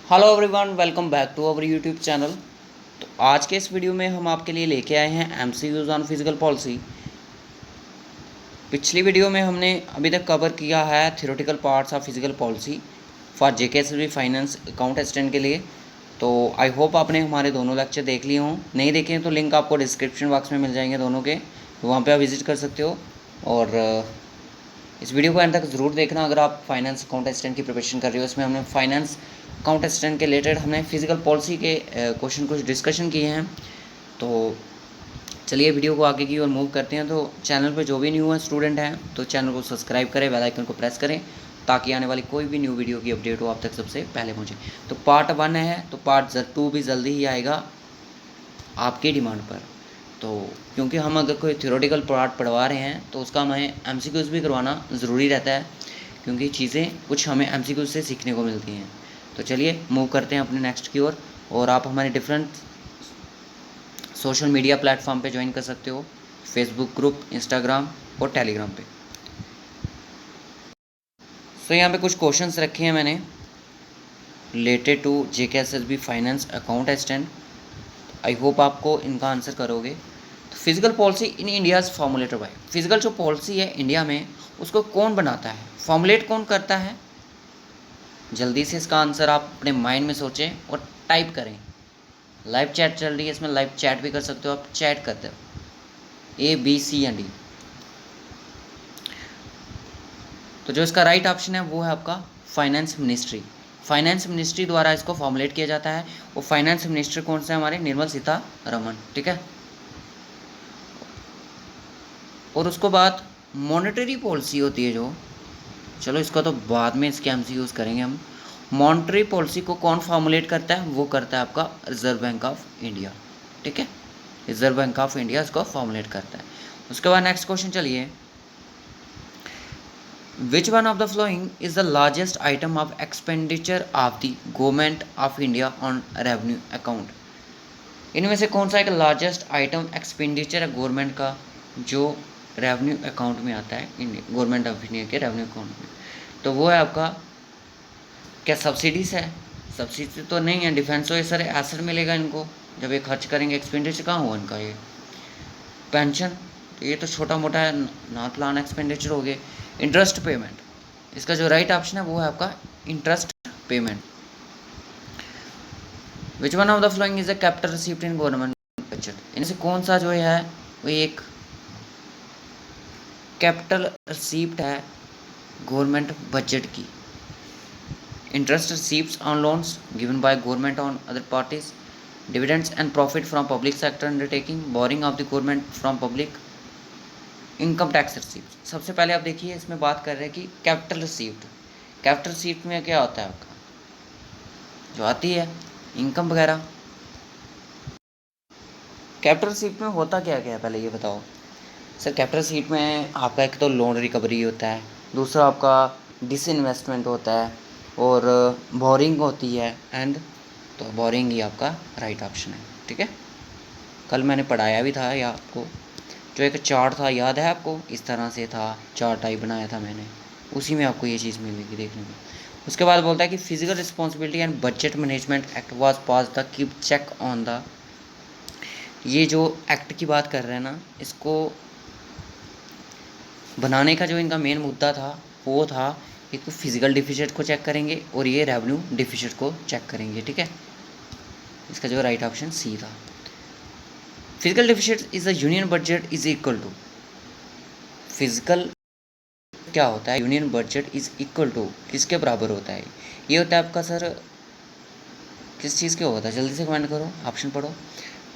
Hello everyone, welcome back to our YouTube channel. तो आज के इस वीडियो में हम आपके लिए लेके आए हैं एमसीक्यूज ऑन फिजिकल पॉलिसी। पिछली वीडियो में हमने अभी तक कवर किया है theoretical parts of physical policy for JKSSB finance account assistant के लिए। तो आई होप आपने हमारे दोनों लेक्चर देख लिए हों। नहीं देखे हैं तो लिंक आपको डिस्क्रिप्शन बॉक्स में मिल जाएंगे दोनों के, तो वहाँ पर आप विज़िट कर सकते हो। और इस वीडियो को एंड तक ज़रूर देखना अगर आप फाइनेंस अकाउंट असिस्टेंट की प्रिपरेशन कर रहे हो। इसमें हमने फाइनेंस अकाउंट असिस्टेंट के रिलेटेड हमने फिजिकल पॉलिसी के क्वेश्चन कुछ डिस्कशन किए हैं। तो चलिए वीडियो को आगे की ओर मूव करते हैं। तो चैनल पे जो भी न्यू है स्टूडेंट हैं तो चैनल को सब्सक्राइब करें, बेल आइकन को प्रेस करें ताकि आने वाली कोई भी न्यू वीडियो की अपडेट हो आप तक सबसे पहले पहुँचे। तो पार्ट 1 है, तो पार्ट 2 भी जल्दी ही आएगा आपकी डिमांड पर। तो क्योंकि हम अगर कोई थ्योरेटिकल पार्ट पढ़वा रहे हैं तो उसका हमें एमसीक्यूज़ भी करवाना ज़रूरी रहता है, क्योंकि चीज़ें कुछ हमें एमसीक्यूज़ से सीखने को मिलती हैं। तो चलिए मूव करते हैं अपने नेक्स्ट की ओर। और आप हमारे डिफरेंट सोशल मीडिया प्लेटफॉर्म पे ज्वाइन कर सकते हो, फेसबुक ग्रुप, इंस्टाग्राम और टेलीग्राम पे। सो यहाँ पे कुछ क्वेश्चंस रखे हैं मैंने related to JKSSB finance account assistant. I hope आपको इनका आंसर करोगे। तो fiscal policy in India's formulated by, fiscal जो पॉलिसी है इंडिया में उसको कौन बनाता है, फॉर्मुलेट कौन करता है? जल्दी से इसका आंसर आप अपने माइंड में सोचें और टाइप करें। लाइव चैट चल रही है, इसमें लाइव चैट भी कर सकते हो, आप चैट करते हो ABCD। तो जो इसका राइट ऑप्शन है वो है आपका फाइनेंस मिनिस्ट्री। फाइनेंस मिनिस्ट्री द्वारा इसको फॉर्मुलेट किया जाता है। वो फाइनेंस मिनिस्टर कौन सा है? हमारे निर्मला सीतारमण, ठीक है। और उसको बाद मॉनेटरी पॉलिसी होती है जो, चलो इसका तो बाद में इसके एमसी यूज़ करेंगे हम। मॉनेटरी पॉलिसी को कौन फॉर्मुलेट करता है? वो करता है आपका रिजर्व बैंक ऑफ इंडिया, ठीक है। रिजर्व बैंक ऑफ इंडिया इसको फॉर्मुलेट करता है। उसके बाद नेक्स्ट क्वेश्चन चलिए, विच one of the following is the largest item of expenditure of the government of India on revenue account? इनमें से कौन सा एक लार्जेस्ट आइटम एक्सपेंडिचर है गवर्नमेंट का जो रेवेन्यू अकाउंट में आता है, गवर्नमेंट ऑफ इंडिया के रेवेन्यू अकाउंट में? तो वो है आपका, क्या सब्सिडीज़ है? सब्सिडी तो नहीं है, डिफेंस तो ये सर एसेट मिलेगा इनको जब ये खर्च करेंगे। एक्सपेंडिचर कहाँ हुआ इनका? ये पेंशन, तो ये तो छोटा मोटा है, नॉट प्लान एक्सपेंडिचर हो गए। इंटरेस्ट पेमेंट, इसका जो राइट ऑप्शन है वो है आपका interest payment. Which one of the following is a capital received in government budget? इनमें से कौन सा जो है वो एक कैपिटल रिसीप्ट है गवर्नमेंट बजट की? Interest receives on loans given by government on other parties, dividends and profit from public sector undertaking, borrowing of the government from public, income tax received. सबसे पहले आप देखिए इसमें बात कर रहे हैं कि कैपिटल रिसीव्ड। कैपिटल रिसीव्ड में क्या होता है आपका, जो आती है इनकम वगैरह। कैपिटल रिसीव्ड में होता क्या क्या है पहले ये बताओ सर। कैपिटल रिसीव्ड में आपका एक तो लोन रिकवरी होता है, दूसरा आपका डिसइन्वेस्टमेंट होता है, और बोरिंग होती है एंड, तो बोरिंग ही आपका राइट ऑप्शन है, ठीक है। कल मैंने पढ़ाया भी था या आपको, जो एक चार्ट था याद है आपको, इस तरह से था, चार्ट टाइप बनाया था मैंने, उसी में आपको ये चीज़ मिलेगी देखने को। उसके बाद बोलता है कि fiscal responsibility and budget management act was pass the keep check on the, ये जो एक्ट की बात कर रहे हैं ना, इसको बनाने का जो इनका मेन मुद्दा था वो था एक तो फिजिकल डिफिसिट को चेक करेंगे और ये रेवेन्यू डिफिसिट को चेक करेंगे, ठीक है। इसका जो राइट ऑप्शन सी था। Fiscal deficit is the union budget is equal to, fiscal क्या होता है? Union budget is equal to किसके बराबर होता है? ये होता है आपका सर किस चीज़ के होता है? जल्दी से कमेंट करो, ऑप्शन पढ़ो।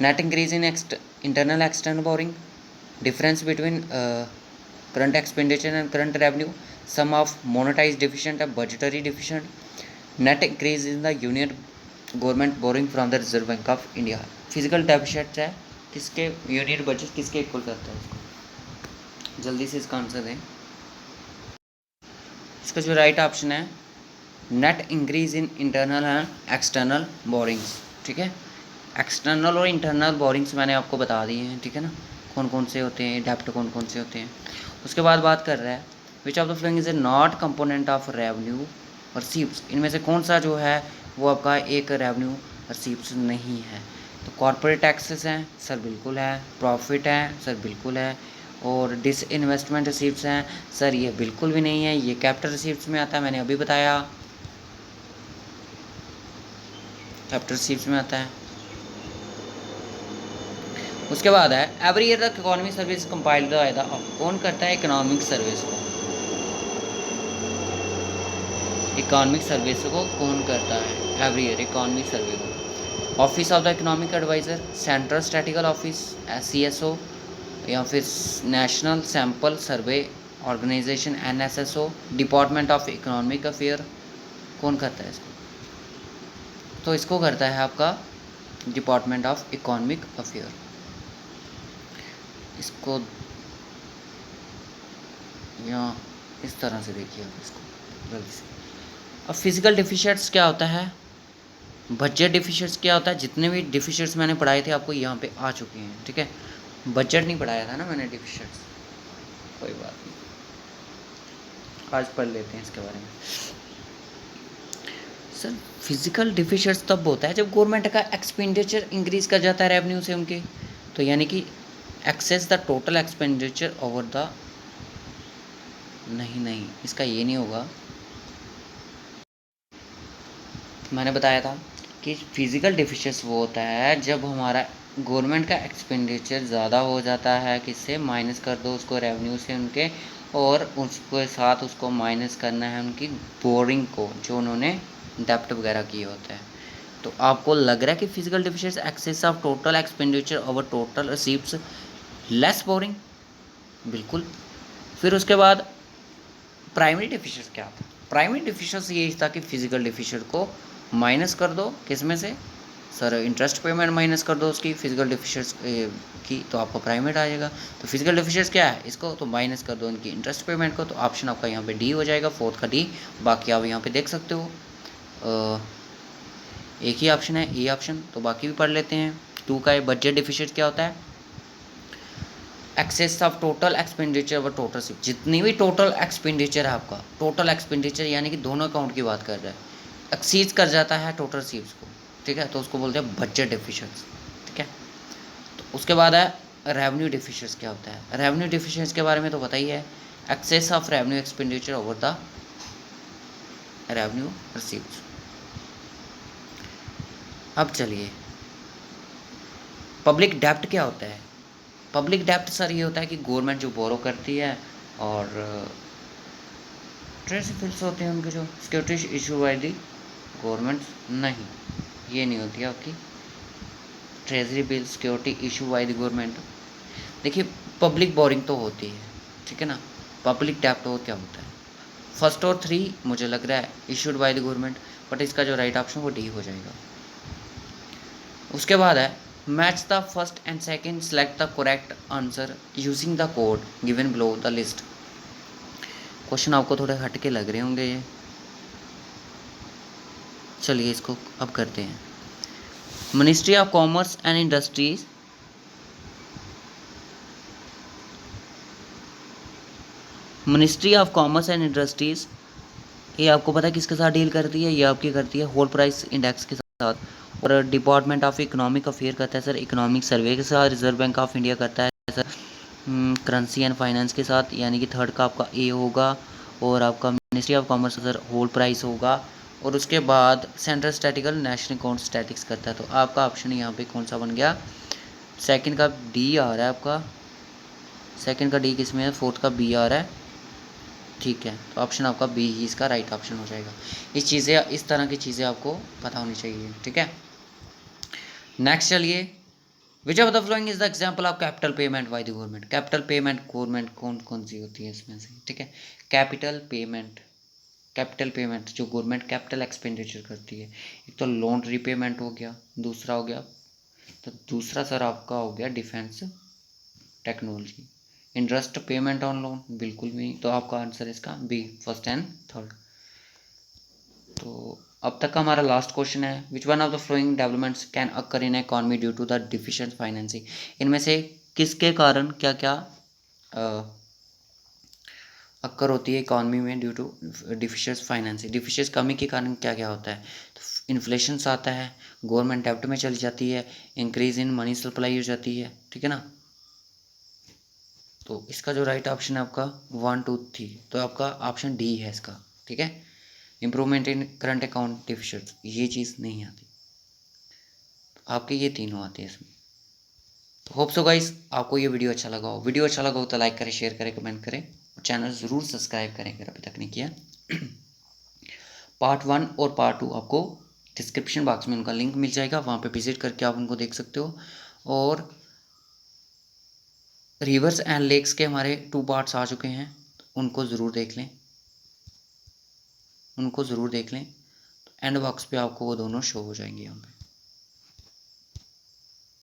Net increase in internal external borrowing, difference between current expenditure and current revenue, sum of monetise deficient and budgetary deficient, net increase in the union government borrowing from the reserve bank of India. Fiscal deficit है किसके, union budget किसके equal करता है इसको? जल्दी से इसका answer दें। इसका जो राइट ऑप्शन है net increase in internal and external borings, ठीक है। एक्सटर्नल और इंटरनल बोरिंग्स मैंने आपको बता दिए हैं, ठीक है ना, कौन कौन से होते हैं, डेप्ट कौन कौन से होते हैं। उसके बाद बात कर रहा है which of the following is a not component of revenue और रिसीव्स, इनमें से कौन सा जो है वो आपका एक रेवेन्यू रिसीप्ट नहीं है। तो कॉर्पोरेट टैक्सेस हैं सर, बिल्कुल है। प्रॉफिट है सर, बिल्कुल है। और डिसइन्वेस्टमेंट रिसीप्ट्स हैं सर, ये बिल्कुल भी नहीं है, ये कैपिटल रिसीप्ट्स में आता है, मैंने अभी बताया कैपिटल रिसीप्ट्स में आता है। उसके बाद है every year the economic service compiled by the, कौन करता है इकोनॉमिक सर्विस को, इकोनॉमिक सर्विस को कौन करता है एवरी ईयर इकोनॉमिक सर्वे को? Office of the economic adviser, central statistical office CSO, या फिर national sample survey organisation NSSO, department of economic affair, कौन करता है इसको? तो इसको करता है आपका डिपार्टमेंट ऑफ इकोनॉमिक अफेयर। इसको या इस तरह से देखिए आप इसको जल्दी से। अब फिजिकल डिफिशिएंट्स क्या होता है, बजट डिफिशिएंट्स क्या होता है, जितने भी डिफिशिएंट्स मैंने पढ़ाए थे आपको यहाँ पे आ चुके हैं, ठीक है। बजट नहीं पढ़ाया था ना मैंने डिफिशिएंट्स, कोई बात नहीं, आज पढ़ लेते हैं इसके बारे में। सर फिजिकल डिफिशिएंट्स तब होता है जब गवर्नमेंट का एक्सपेंडिचर इंक्रीज कर जाता है रेवेन्यू से उनके, तो यानी कि excess the total expenditure over the, नहीं इसका ये नहीं होगा। मैंने बताया था कि फिजिकल डिफिशिएंट्स वो होता है जब हमारा गवर्नमेंट का एक्सपेंडिचर ज़्यादा हो जाता है, किससे माइनस कर दो उसको रेवेन्यू से उनके, और उसके साथ उसको माइनस करना है उनकी बोरिंग को, जो उन्होंने डेप्ट वगैरह किए होते हैं। तो आपको लग रहा है कि physical deficits excess of total expenditure over total receipts less borrowing, बिल्कुल। फिर उसके बाद प्राइमरी डिफिशिएंट्स क्या था? प्राइमरी डिफिशिएंट्स ये था कि फिजिकल डिफिशिएंट को माइनस कर दो किस में से सर, इंटरेस्ट पेमेंट माइनस कर दो उसकी फिजिकल डिफिशिएंट्स की, तो आपको प्राइमेट आ जाएगा। तो फिजिकल डिफिशिएंट्स क्या है, इसको तो माइनस कर दो इनकी इंटरेस्ट पेमेंट को, तो ऑप्शन आपका यहाँ पे डी हो जाएगा, फोर्थ का डी। बाकी आप यहाँ पे देख सकते हो एक ही ऑप्शन है ए ऑप्शन, तो बाकी भी पढ़ लेते हैं। 2 का बजट डिफिशिएंट क्या होता है, एक्सेस ऑफ टोटल एक्सपेंडिचर व टोटल सिप, जितनी भी टोटल एक्सपेंडिचर है आपका, टोटल एक्सपेंडिचर यानी कि दोनों अकाउंट की बात कर रहा है, एक्सीज कर जाता है टोटल सिप्स को, ठीक है, तो उसको बोलते हैं बजट डिफिशिएंट्स, ठीक है। तो उसके बाद है रेवेन्यू डिफिशिएंट्स क्या होता है? रेवेन्यू डिफिशिएंट्स के बारे में तो पता ही है, excess of revenue expenditure over the revenue received. अब चलिए पब्लिक डेप्ट क्या होता है? पब्लिक डेप्ट सर ये होता है कि गवर्नमेंट जो बोरो करती है और ट्रेजरी बिल्स होते हैं उनके जो securities issue by the government, नहीं ये नहीं होती है आपकी treasury bill security issue by the government. देखिए पब्लिक बोरिंग तो होती है, ठीक है ना, पब्लिक डेप्ट वो क्या होता है? फर्स्ट और 3 मुझे लग रहा है issued by the government, but इसका जो राइट ऑप्शन वो डी हो जाएगा। उसके बाद है match the first and second, select the correct answer using the code given below the list. Question आपको थोड़े हट के लग रहे होंगे ये, चलिए इसको अब करते हैं। Ministry of commerce and industries, ministry of commerce and industries ये आपको पता है किसके साथ डील करती है? ये आपकी करती है होल प्राइस इंडेक्स के साथ। और डिपार्टमेंट ऑफ इकोनॉमिक अफेयर करता है सर इकोनॉमिक सर्वे के साथ। रिजर्व बैंक ऑफ इंडिया करता है सर करेंसी एंड फाइनेंस के साथ, यानी कि थर्ड का आपका ए होगा। और आपका ministry of commerce sir whole price होगा। और उसके बाद central statistical national account statistics करता है। तो आपका ऑप्शन यहाँ पे कौन सा बन गया? सेकंड का डी आ रहा है आपका, सेकंड का डी किस में है? फोर्थ का बी आ रहा है, ठीक है। तो ऑप्शन आपका बी ही इसका राइट ऑप्शन हो जाएगा। इस तरह की चीज़ें आपको पता होनी चाहिए, ठीक है। नेक्स्ट चलिए, which of the following is the example of capital payment by the government? Capital payment government कौन कौन सी होती है इसमें से, ठीक है। कैपिटल पेमेंट जो गवर्नमेंट कैपिटल एक्सपेंडिचर करती है, एक तो लोन रीपेमेंट हो गया, दूसरा हो गया, तो दूसरा सर आपका हो गया defence technology. Interest payment on loan बिल्कुल भी नहीं, तो आपका आंसर इसका बी, फर्स्ट एंड थर्ड। तो अब तक का हमारा लास्ट क्वेश्चन है, which one of the following developments can occur in economy due to the deficient financing? इनमें से किसके कारण क्या क्या अक्कर होती है इकॉनमी में ड्यू टू डिफिशियस फाइनेंसिंग। डिफिशियस कमी के कारण क्या क्या होता है, तो इन्फ्लेशन आता है, गवर्नमेंट डेब्ट में चली जाती है, इंक्रीज इन मनी सप्लाई हो जाती है, ठीक है ना। तो इसका जो राइट ऑप्शन है आपका 1 2 3, तो आपका ऑप्शन डी है इसका, ठीक है। Improvement in current account deficit, ये चीज़ नहीं आती, आपके ये तीनों आते हैं इसमें। तो होप सो गाइस आपको ये वीडियो अच्छा लगा हो। वीडियो अच्छा लगा हो तो लाइक करें, शेयर करें, कमेंट करें और चैनल ज़रूर सब्सक्राइब करें अगर अभी तक नहीं किया। पार्ट 1 और पार्ट 2 आपको डिस्क्रिप्शन बॉक्स में उनका लिंक मिल जाएगा, वहाँ पे विजिट करके आप उनको देख सकते हो। और रिवर्स एंड लेक्स के हमारे 2 पार्ट्स आ चुके हैं, उनको ज़रूर देख लें, उनको ज़रूर देख लें। एंड बॉक्स पे आपको वो दोनों शो हो जाएंगे यहाँ पे।